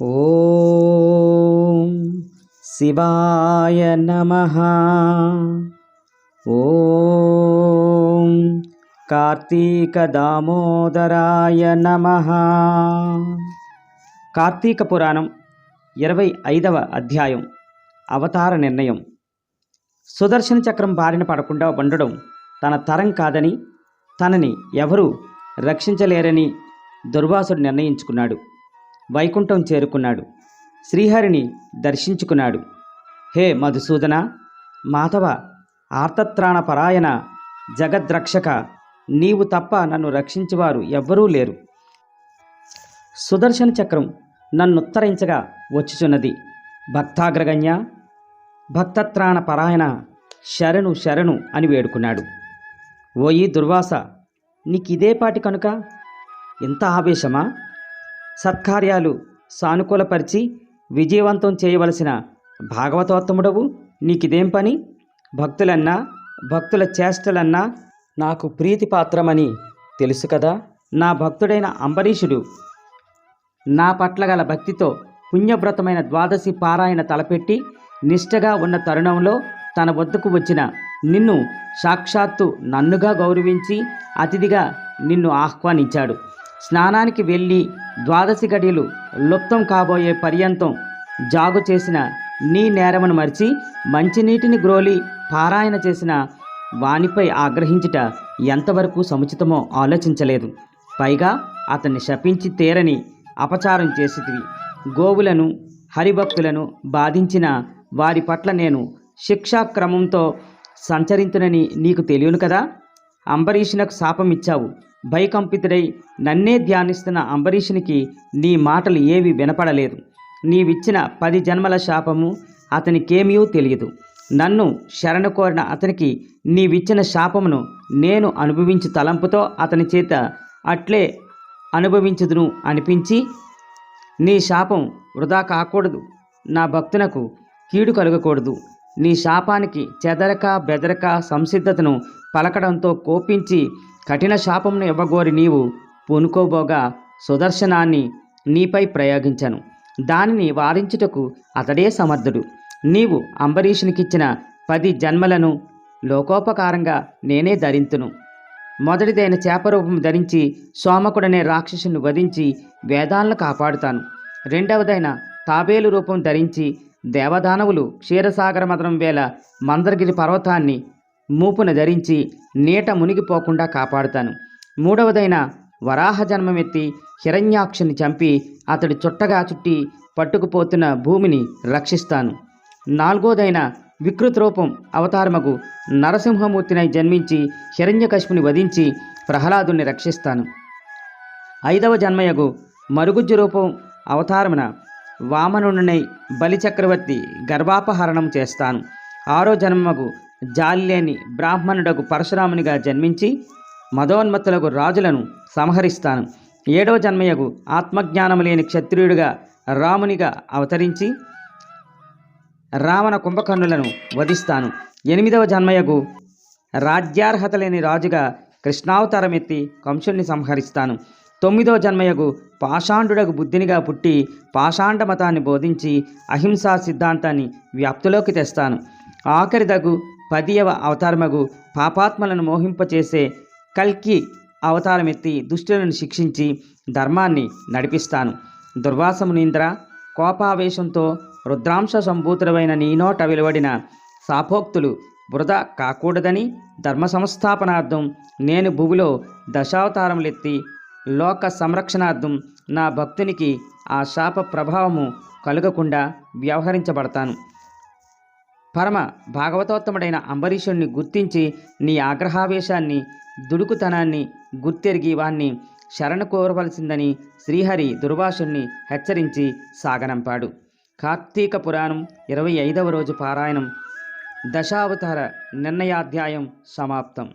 ఓం శివాయ నమః. ఓం కార్తీక దామోదరాయ నమః. కార్తీక పురాణం 25వ అధ్యాయం. అవతార నిర్ణయం. సుదర్శన చక్రం బారిన పడకుండా ఉండడం తన తరం కాదని, తనని ఎవరూ రక్షించలేరని దుర్వాసుడు నిర్ణయించుకున్నాడు. వైకుంఠం చేరుకున్నాడు. శ్రీహరిని దర్శించుకున్నాడు. హే మధుసూదన, మాధవ, ఆర్తత్రాణ పరాయణ, జగద్రక్షక, నీవు తప్ప నన్ను రక్షించేవారు ఎవ్వరూ లేరు. సుదర్శన చక్రం నన్నుత్తరించగా వచ్చుచున్నది. భక్తాగ్రగణ్య, భక్తత్రాణ పరాయణ, శరణు శరణు అని వేడుకున్నాడు. ఓయి దుర్వాస, నీకిదేపాటి కనుక ఎంత ఆవేశమా? సత్కార్యాలు సానుకూలపరిచి విజయవంతం చేయవలసిన భాగవతోత్తముడవు నీకిదేం పని? భక్తులన్నా, భక్తుల చేష్టలన్నా నాకు ప్రీతిపాత్రమని తెలుసు కదా. నా భక్తుడైన అంబరీషుడు నా పట్ల గల భక్తితో పుణ్యవ్రతమైన ద్వాదశి పారాయణ తలపెట్టి నిష్టగా ఉన్న తరుణంలో తన వద్దకు వచ్చిన నిన్ను సాక్షాత్తు నన్నుగా గౌరవించి అతిథిగా నిన్ను ఆహ్వానించాడు. స్నానానికి వెళ్ళి ద్వాదశి గడియలు లుప్తం కాబోయే పర్యంతం జాగు చేసిన నీ నేరమును మరిచి మంచినీటిని గ్రోలి పారాయణ చేసిన వానిపై ఆగ్రహించుట ఎంతవరకు సముచితమో ఆలోచించలేదు. పైగా అతన్ని శపించి తీరని అపచారం చేసితివి. గోవులను, హరిభక్తులను బాధించిన వారి పట్ల నేను శిక్షాక్రమంతో సంచరించునని నీకు తెలియను కదా. అంబరీషునకు శాపమిచ్చావు. భయకంపితుడై నన్నే ధ్యానిస్తున్న అంబరీషునికి నీ మాటలు ఏవి వినపడలేదు. నీవిచ్చిన 10 జన్మల శాపము అతనికేమీ తెలియదు. నన్ను శరణు కోరిన అతనికి నీవిచ్చిన శాపమును నేను అనుభవించు తలంపుతో అతని చేత అట్లే అనుభవించుదును అనిపించి, నీ శాపం వృధా కాకూడదు, నా భక్తునకు కీడు కలగకూడదు. నీ శాపానికి చెదరక బెదరక సంసిద్ధతను పలకడంతో కోపించి కఠిన శాపమును ఇవ్వగోరి నీవు పూనుకోబోగా సుదర్శనాన్ని నీపై ప్రయోగించను. దానిని వారించుటకు అతడే సమర్థుడు. నీవు అంబరీషునికిచ్చిన 10 జన్మలను లోకోపకారంగా నేనే ధరింతును. మొదటిదైన చేపరూపం ధరించి సోమకుడనే రాక్షసుని వధించి వేదాలను కాపాడుతాను. రెండవదైన తాబేలు రూపం ధరించి దేవదానవులు క్షీరసాగర మదనం వేళ మందరగిరి పర్వతాన్ని మూపున ధరించి నీట మునిగిపోకుండా కాపాడుతాను. మూడవదైన వరాహ జన్మమెత్తి హిరణ్యాక్షుని చంపి అతడి చుట్టగా చుట్టి పట్టుకుపోతున్న భూమిని రక్షిస్తాను. నాలుగోదైన వికృత రూపం అవతారమగు నరసింహమూర్తినై జన్మించి హిరణ్యకశిపుని వధించి ప్రహ్లాదుని రక్షిస్తాను. 5వ జన్మయగు మరుగుజ్జు రూపం అవతారమున వామనునై బలిచక్రవర్తి గర్భాపహరణం చేస్తాను. 6వ జన్మగు జాలిలేని బ్రాహ్మణుడకు పరశురామునిగా జన్మించి మదోన్మత్తులకు రాజులను సంహరిస్తాను. 7వ జన్మయగు ఆత్మజ్ఞానము లేని క్షత్రియుడిగా రామునిగా అవతరించి రావణ కుంభకర్ణులను వధిస్తాను. 8వ జన్మయగు రాజ్యార్హత లేని రాజుగా కృష్ణావతారమెత్తి కంసుని సంహరిస్తాను. 9వ జన్మయగు పాషాండుడకు బుద్ధినిగా పుట్టి పాషాండ మతాన్ని బోధించి అహింసా సిద్ధాంతాన్ని వ్యాప్తిలోకి తెస్తాను. ఆఖరిదగు 10వ అవతారమగు పాపాత్మలను మోహింపచేసే కల్కి అవతారమెత్తి దుష్టులను శిక్షించి ధర్మాన్ని నడిపిస్తాను. దుర్వాసమునీంద్ర, కోపావేశంతో రుద్రాంశ సంభూతుడైన నీ నోట వెలువడిన శాపోక్తులు వృధా కాకూడదని ధర్మ సంస్థాపనార్థం నేను భూమిలో దశావతారములెత్తి లోక సంరక్షణార్థం నా భక్తునికి ఆ శాప ప్రభావము కలుగకుండా వ్యవహరించబడతాను. పరమ భాగవతోత్తముడైన అంబరీషుణ్ణి గుర్తించి నీ ఆగ్రహావేశాన్ని, దుడుకుతనాన్ని గుర్తెరిగి వాణ్ణి శరణు కోరవలసిందని శ్రీహరి దుర్వాసుని హెచ్చరించి సాగనంపాడు. కార్తీక పురాణం 25వ రోజు పారాయణం. దశావతార నిర్ణయాధ్యాయం సమాప్తం.